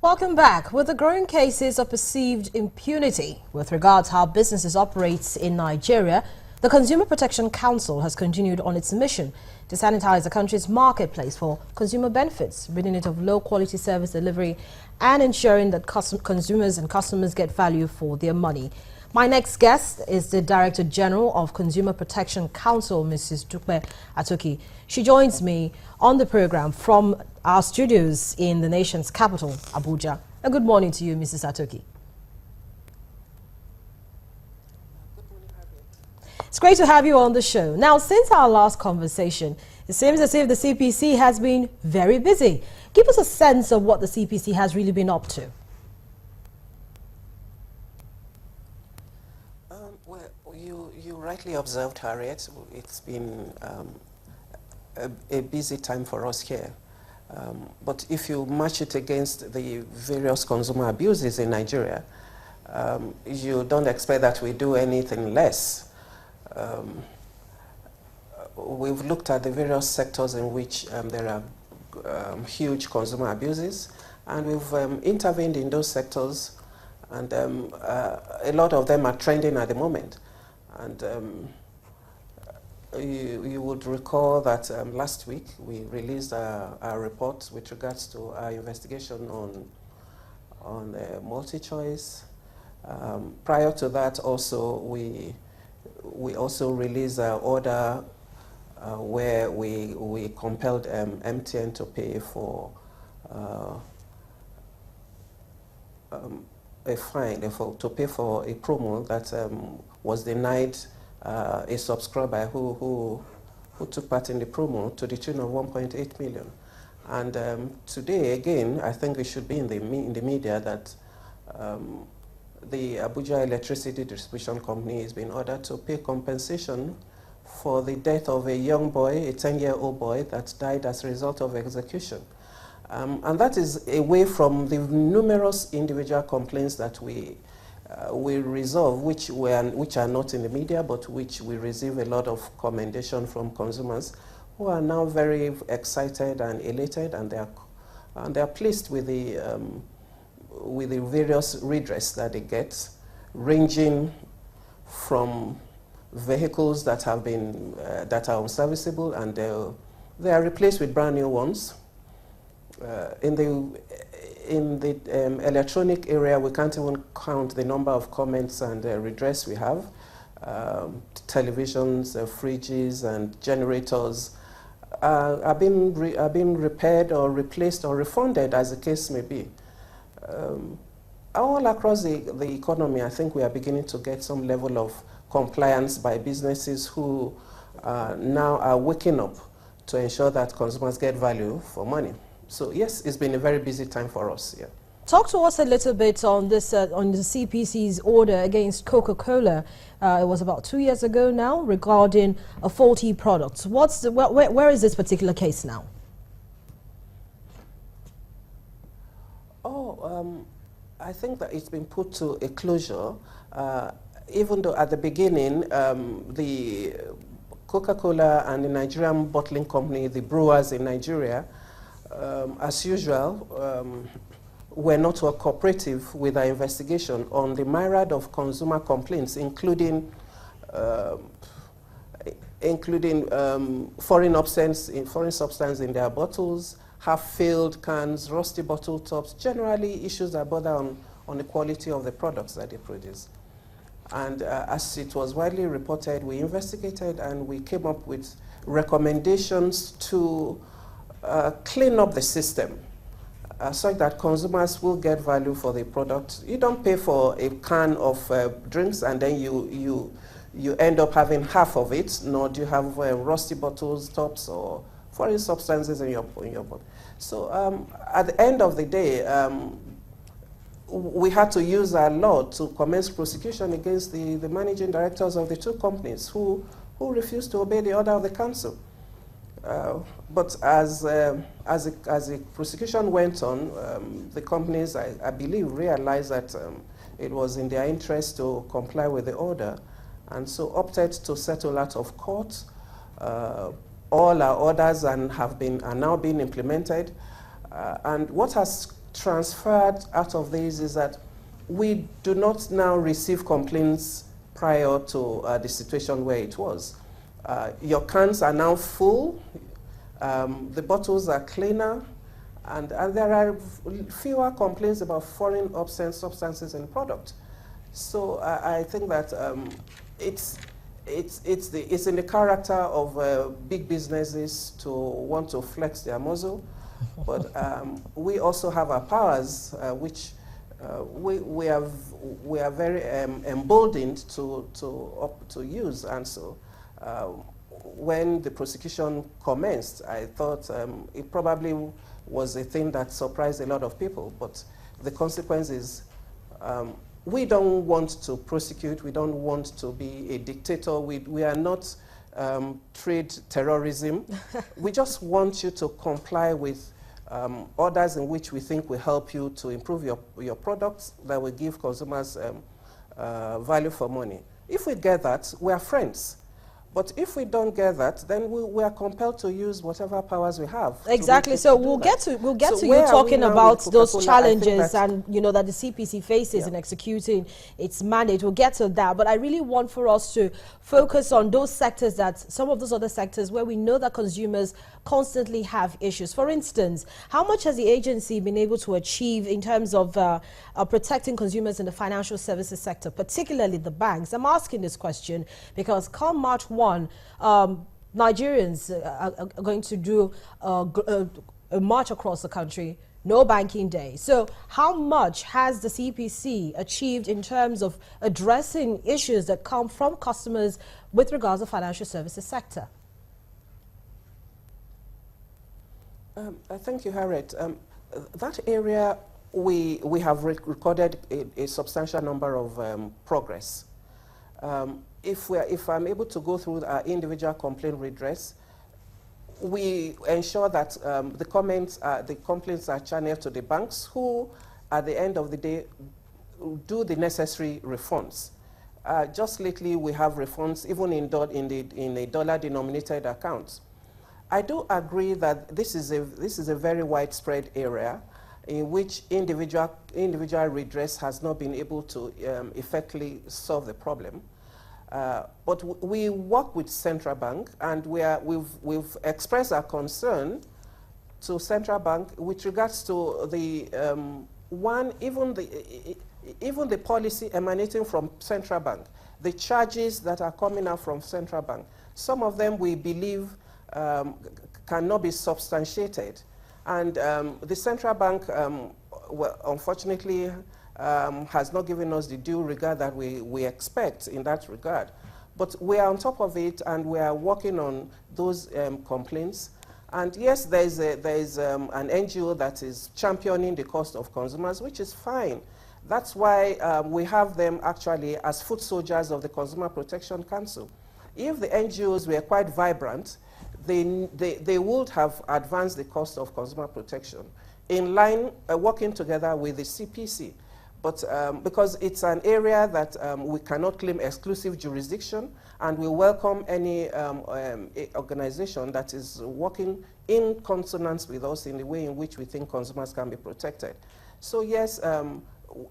Welcome back. With the growing cases of perceived impunity with regards how businesses operate in Nigeria, the Consumer Protection Council has continued on its mission to sanitize the country's marketplace for consumer benefits, ridding it of low-quality service delivery and ensuring that consumers and customers get value for their money. My next guest is the Director General of Consumer Protection Council, Mrs. Dukpe Atoki. She joins me on the program from our studios in the nation's capital, Abuja. A good morning to you, Mrs. Atoki. Good morning, Harriet. It's great to have you on the show. Now, since our last conversation, it seems as if the CPC has been very busy. Give us a sense of what the CPC has really been up to. You rightly observed, Harriet. It's been a busy time for us here. But if you match it against the various consumer abuses in Nigeria, you don't expect that we do anything less. We've looked at the various sectors in which there are huge consumer abuses, and we've intervened in those sectors, and a lot of them are trending at the moment. And you would recall that last week we released our report with regards to our investigation on MultiChoice. Prior to that, also we also released an order where we compelled MTN to pay for a fine, to pay for a promo that was denied a subscriber who took part in the promo to the tune of 1.8 million. And today, again, I think it should be in the media that the Abuja Electricity Distribution Company is being ordered to pay compensation for the death of a young boy, a 10-year-old boy that died as a result of execution. And that is away from the numerous individual complaints that we resolve, which are not in the media, but which we receive a lot of commendation from consumers who are now very excited and elated, and they are pleased with the various redress that they get, ranging from vehicles that have been that are unserviceable, and they are replaced with brand new ones. In the electronic area, we can't even count the number of comments and redress we have. Televisions, fridges, and generators are being repaired or replaced or refunded, as the case may be. All across the economy, I think we are beginning to get some level of compliance by businesses who now are waking up to ensure that consumers get value for money. So yes, it's been a very busy time for us. Yeah. Talk to us a little bit on this, on the CPC's order against Coca-Cola. It was about 2 years ago now, regarding a faulty product. Where is this particular case now? I think that it's been put to a closure. Even though at the beginning, the Coca-Cola and the Nigerian bottling company, the brewers in Nigeria, as usual, were not cooperative with our investigation on the myriad of consumer complaints, including foreign substance in their bottles, half-filled cans, rusty bottle tops, generally issues that bother on the quality of the products that they produce. And as it was widely reported, we investigated and we came up with recommendations to clean up the system such that consumers will get value for the product. You don't pay for a can of drinks and then you end up having half of it, nor do you have rusty bottles, tops, or foreign substances in your bottle. So at the end of the day, we had to use our law to commence prosecution against the managing directors of the two companies who refused to obey the order of the council. But as the prosecution went on, the companies, I believe, realized that it was in their interest to comply with the order, and so opted to settle out of court. All our orders are now being implemented. And what has transferred out of this is that we do not now receive complaints prior to the situation where it was. Your cans are now full, the bottles are cleaner, and there are fewer complaints about foreign obscene substances in product. So I think that it's in the character of big businesses to want to flex their muscle, but we also have our powers, which we are very emboldened to use. And so when the prosecution commenced, I thought it probably was a thing that surprised a lot of people, but the consequence is we don't want to prosecute, we don't want to be a dictator, we are not trade terrorism. We just want you to comply with orders in which we think will help you to improve your products that will give consumers value for money. If we get that, we are friends. But if we don't get that, then we are compelled to use whatever powers we have. Exactly. So we'll get to you talking about those challenges and that the CPC faces in executing its mandate. We'll get to that. But I really want for us to focus on those sectors, some of those other sectors where we know that consumers constantly have issues. For instance, how much has the agency been able to achieve in terms of protecting consumers in the financial services sector, particularly the banks? I'm asking this question because come March 1, Nigerians are going to do a march across the country, no banking day. So how much has the CPC achieved in terms of addressing issues that come from customers with regards to the financial services sector? Thank you, Harriet. That area, we have recorded a substantial number of progress. If I'm able to go through our individual complaint redress, we ensure that the complaints are channeled to the banks, who, at the end of the day, do the necessary refunds. Just lately, we have refunds even in a dollar-denominated account. I do agree that this is a very widespread area in which individual redress has not been able to effectively solve the problem. But we work with Central Bank, and we've expressed our concern to Central Bank with regards to the even the policy emanating from Central Bank, the charges that are coming out from Central Bank. Some of them we believe cannot be substantiated, and the Central Bank, unfortunately, has not given us the due regard that we expect in that regard. But we are on top of it, and we are working on those complaints. And yes, there is an NGO that is championing the cost of consumers, which is fine. That's why we have them actually as foot soldiers of the Consumer Protection Council. If the NGOs were quite vibrant, they would have advanced the cost of consumer protection in line, working together with the CPC. But because it's an area that we cannot claim exclusive jurisdiction, and we welcome any organization that is working in consonance with us in the way in which we think consumers can be protected. So yes,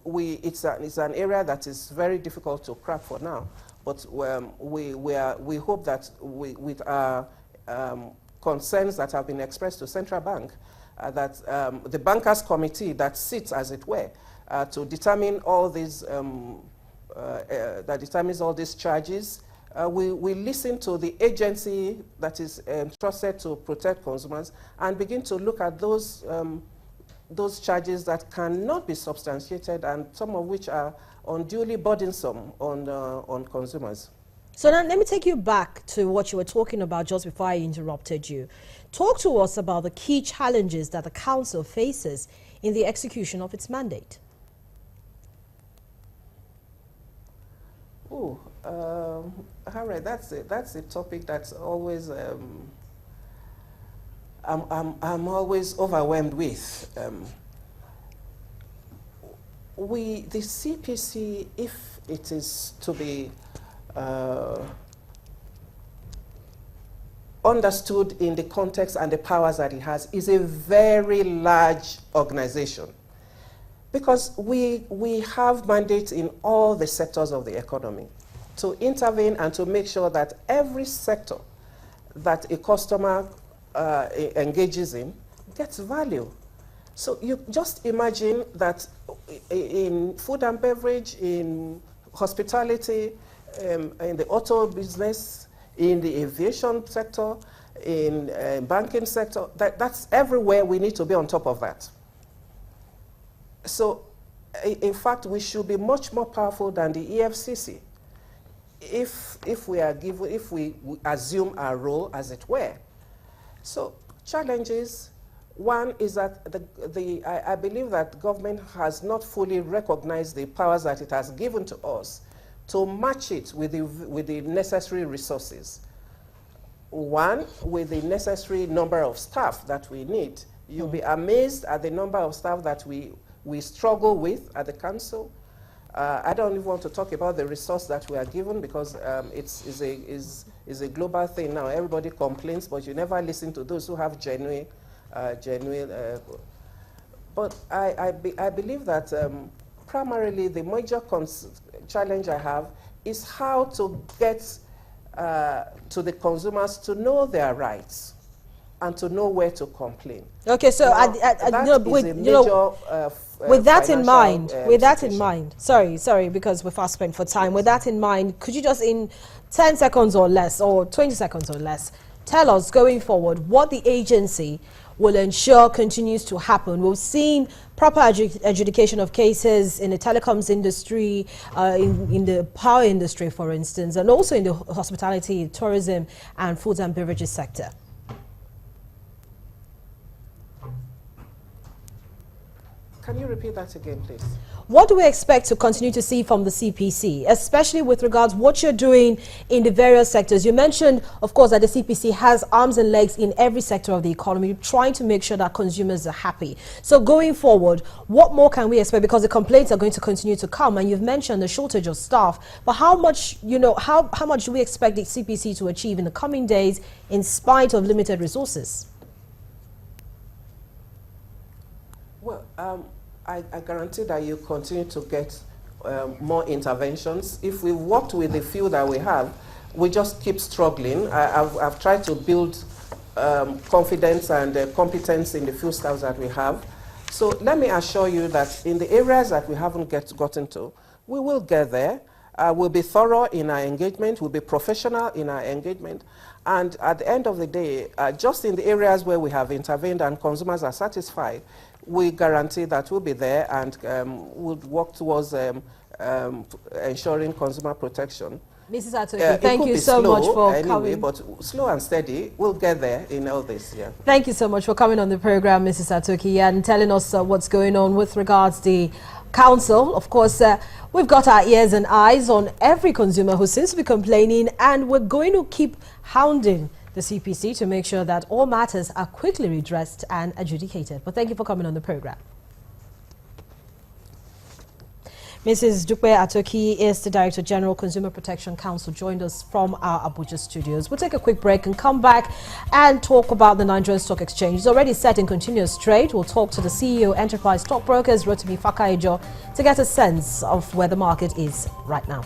it's an area that is very difficult to crack for now. But we hope that with our concerns that have been expressed to Central Bank, that the Bankers Committee that sits, as it were, to determine all these, that determines all these charges, we listen to the agency that is trusted to protect consumers and begin to look at those charges that cannot be substantiated, and some of which are unduly burdensome on consumers. So now let me take you back to what you were talking about just before I interrupted you. Talk to us about the key challenges that the Council faces in the execution of its mandate. Oh, Harriet, that's a topic that's always I'm always overwhelmed with. The CPC, if it is to be understood in the context and the powers that it has, is a very large organization. Because we have mandates in all the sectors of the economy to intervene and to make sure that every sector that a customer engages in gets value. So you just imagine that in food and beverage, in hospitality, in the auto business, in the aviation sector, in banking sector, that's everywhere we need to be on top of that. So in fact, we should be much more powerful than the EFCC if we assume our role, as it were. So challenges. One is that I believe that government has not fully recognized the powers that it has given to us to match it with the necessary resources. One, with the necessary number of staff that we need. You'll be amazed at the number of staff that we struggle with at the council. I don't even want to talk about the resource that we are given, because it's a global thing now. Everybody complains, but you never listen to those who have genuine. But I believe that primarily the major challenge I have is how to get to the consumers to know their rights and to know where to complain. Okay, so with that in mind, sorry, because we're fast spent for time. With that in mind, could you just in 10 seconds or less, or 20 seconds or less, tell us going forward what the agency will ensure continues to happen? We've seen proper adjudication of cases in the telecoms industry, in the power industry, for instance, and also in the hospitality, tourism, and foods and beverages sector. Can you repeat that again, please? What do we expect to continue to see from the CPC, especially with regards what you're doing in the various sectors? You mentioned, of course, that the CPC has arms and legs in every sector of the economy, trying to make sure that consumers are happy. So going forward, what more can we expect? Because the complaints are going to continue to come, and you've mentioned the shortage of staff. But how much, how much do we expect the CPC to achieve in the coming days in spite of limited resources? Well, I guarantee that you continue to get more interventions. If we've worked with the few that we have, we just keep struggling. I've tried to build confidence and competence in the few staff that we have. So let me assure you that in the areas that we haven't gotten to, we will get there. We'll be thorough in our engagement. We'll be professional in our engagement. And at the end of the day, just in the areas where we have intervened and consumers are satisfied, we guarantee that we'll be there and we'll work towards ensuring consumer protection. Mrs. Atoki, thank you so much for coming. But slow and steady, we'll get there in all this. Yeah. Thank you so much for coming on the program, Mrs. Atoki, and telling us what's going on with regards to the council. Of course, we've got our ears and eyes on every consumer who seems to be complaining, and we're going to keep hounding the CPC to make sure that all matters are quickly redressed and adjudicated. But thank you for coming on the program. Mrs. Dupe Atoki is the Director General, Consumer Protection Council, joined us from our Abuja studios. We'll take a quick break and come back and talk about the Nigerian Stock Exchange. It's already set in continuous trade. We'll talk to the CEO, Enterprise Stockbrokers, Rotimi Fakaijo, to get a sense of where the market is right now.